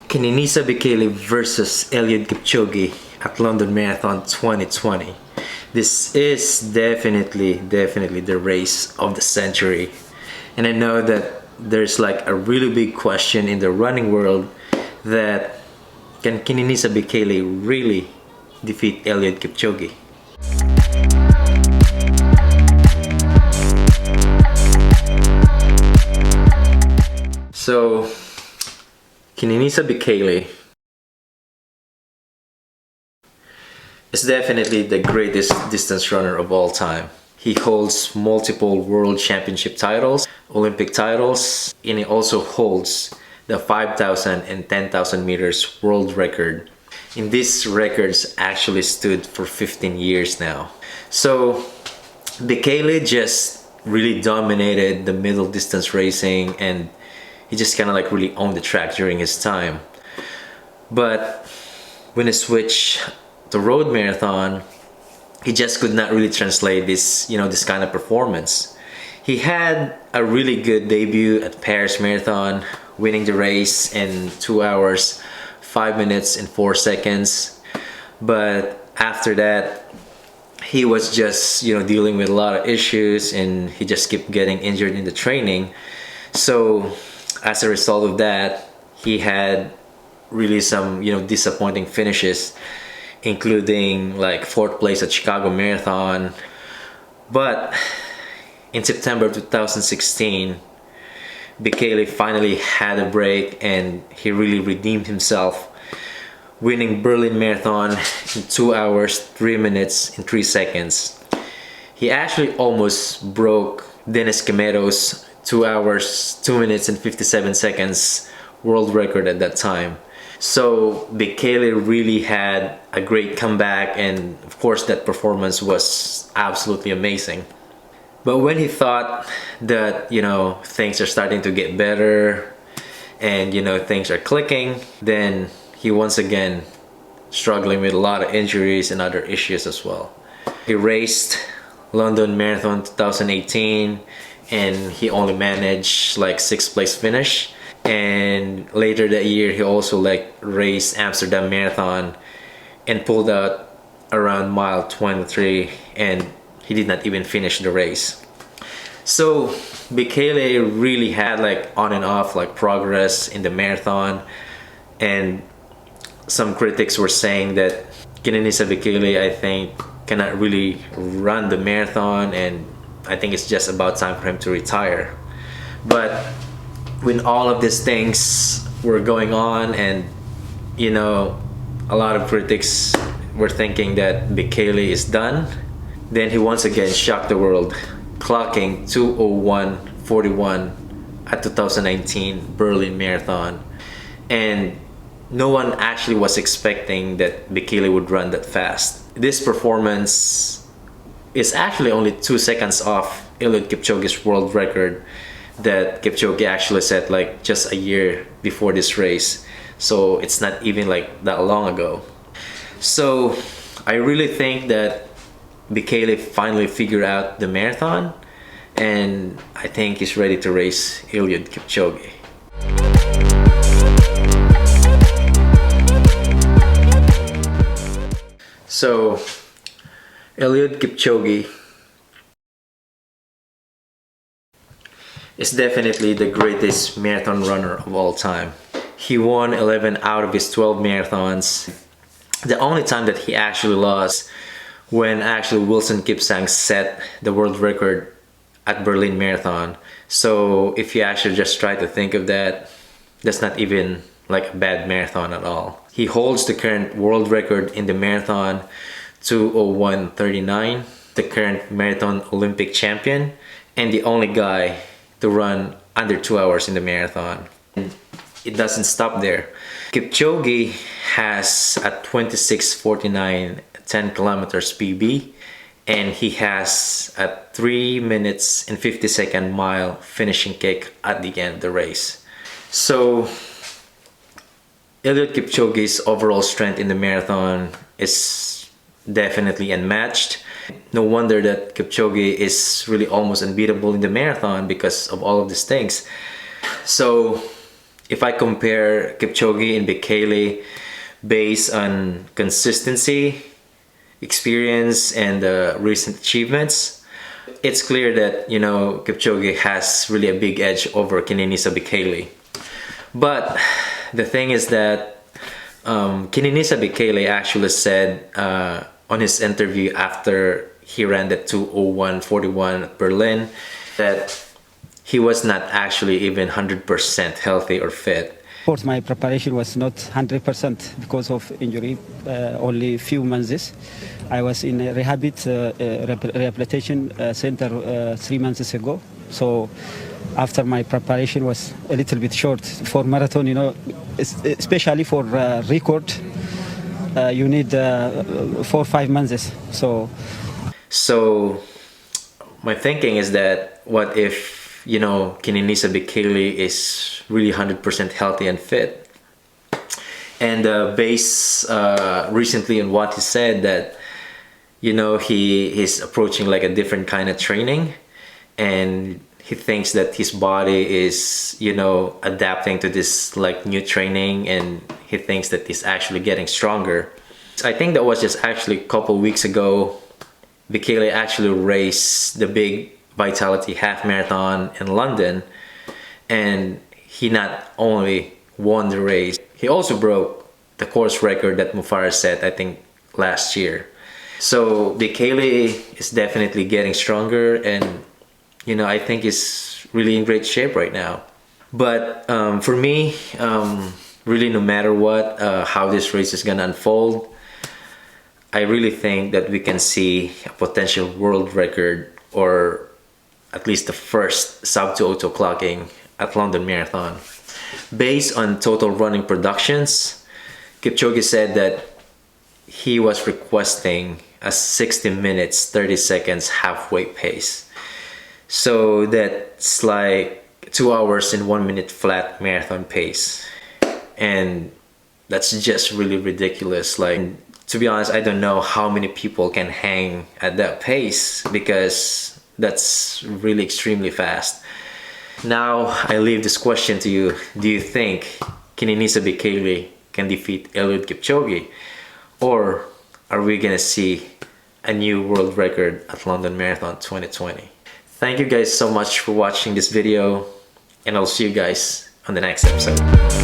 Kenenisa Bekele versus Eliud Kipchoge at London Marathon 2020. This is definitely the race of the century. And I know that there's like a really big question in the running world that can Kenenisa Bekele really defeat Eliud Kipchoge? So Kenenisa Bekele is definitely the greatest distance runner of all time. He holds multiple world championship titles, Olympic titles, and he also holds the 5,000 and 10,000 meters world record. And these records actually stood for 15 years now. So Bekele just really dominated the middle distance racing, and he just kind of like really owned the track during his time. But when he switched to road marathon, he just could not really translate this, this kind of performance. He had a really good debut at Paris Marathon, winning the race in 2 hours, 5 minutes and 4 seconds. But after that, he was just, dealing with a lot of issues, and he just kept getting injured in the training. So as a result of that, he had really some, disappointing finishes, including like 4th place at Chicago Marathon. But in September 2016, Bekele finally had a break, and he really redeemed himself, winning Berlin Marathon in 2 hours, 3 minutes and 3 seconds. He actually almost broke Dennis Kimero's 2 hours, 2 minutes and 57 seconds world record at that time. So Bekele really had a great comeback, and of course that performance was absolutely amazing. But when he thought that, things are starting to get better and, things are clicking, then he once again struggling with a lot of injuries and other issues as well. He raced London Marathon 2018, and he only managed like 6th place finish. And later that year, he also raced Amsterdam Marathon and pulled out around mile 23, and he did not even finish the race. So Bekele really had on and off progress in the marathon, and some critics were saying that Kenenisa Bekele, I think, cannot really run the marathon, and I think it's just about time for him to retire. But when all of these things were going on, and a lot of critics were thinking that Bekele is done, then he once again shocked the world, clocking 2:01:41 at 2019 Berlin Marathon. And no one actually was expecting that Bekele would run that fast. This performance is actually only 2 seconds off Eluid Kipchoge's world record that Kipchoge actually set just a year before this race. So it's not even that long ago. So I really think that Bekele finally figured out the marathon, and I think he's ready to race Eluid Kipchoge. So Eluid Kipchoge is definitely the greatest marathon runner of all time. He won 11 out of his 12 marathons. The only time that he actually lost when actually Wilson Kipsang set the world record at Berlin Marathon. So if you actually just try to think of that, that's not even a bad marathon at all. He holds the current world record in the marathon, 2:01:39, the current marathon Olympic champion, and the only guy to run under 2 hours in the marathon. And it doesn't stop there. Kipchoge has a 26:49 10 kilometers PB, and he has a 3 minutes and 50-second mile finishing kick at the end of the race. So Eluid Kipchoge's overall strength in the marathon is definitely unmatched. No wonder that Kipchoge is really almost unbeatable in the marathon because of all of these things. So if I compare Kipchoge and Bekele based on consistency, experience, and recent achievements, it's clear that, you know, Kipchoge has really a big edge over Kenenisa Bekele. But the thing is that Kenenisa Bekele actually said on his interview after he ran the 2:01:41 at Berlin that he was not actually even 100% healthy or fit. Of course, my preparation was not 100% because of injury, only a few months. I was in a rehabilitation center 3 months ago. So after my preparation was a little bit short for marathon, you know, especially for record, you need 4 or 5 months. So my thinking is that what if, you know, Kenenisa Bekele is really 100% healthy and fit? And based recently on what he said, that, you know, he's approaching like a different kind of training, and he thinks that his body is, you know, adapting to this like new training, and he thinks that he's actually getting stronger. I think that was just actually a couple weeks ago. Bekele actually raced the big Vitality half marathon in London, and he not only won the race, he also broke the course record that Mufara set, I think, last year. So Bekele is definitely getting stronger, and, you know, I think he's really in great shape right now. But for me, really, no matter what, how this race is gonna unfold, I really think that we can see a potential world record, or at least the first sub-2:02 clocking at London Marathon. Based on total running productions, Kipchoge said that he was requesting a 60 minutes 30 seconds halfway pace. So that's like 2 hours and 1 minute flat marathon pace. And that's just really ridiculous. Like, to be honest, I don't know how many people can hang at that pace, because that's really extremely fast. Now I leave this question to you. Do you think Kenenisa Bekele can defeat Eluid Kipchoge? Or are we gonna see a new world record at London Marathon 2020? Thank you guys so much for watching this video, and I'll see you guys on the next episode.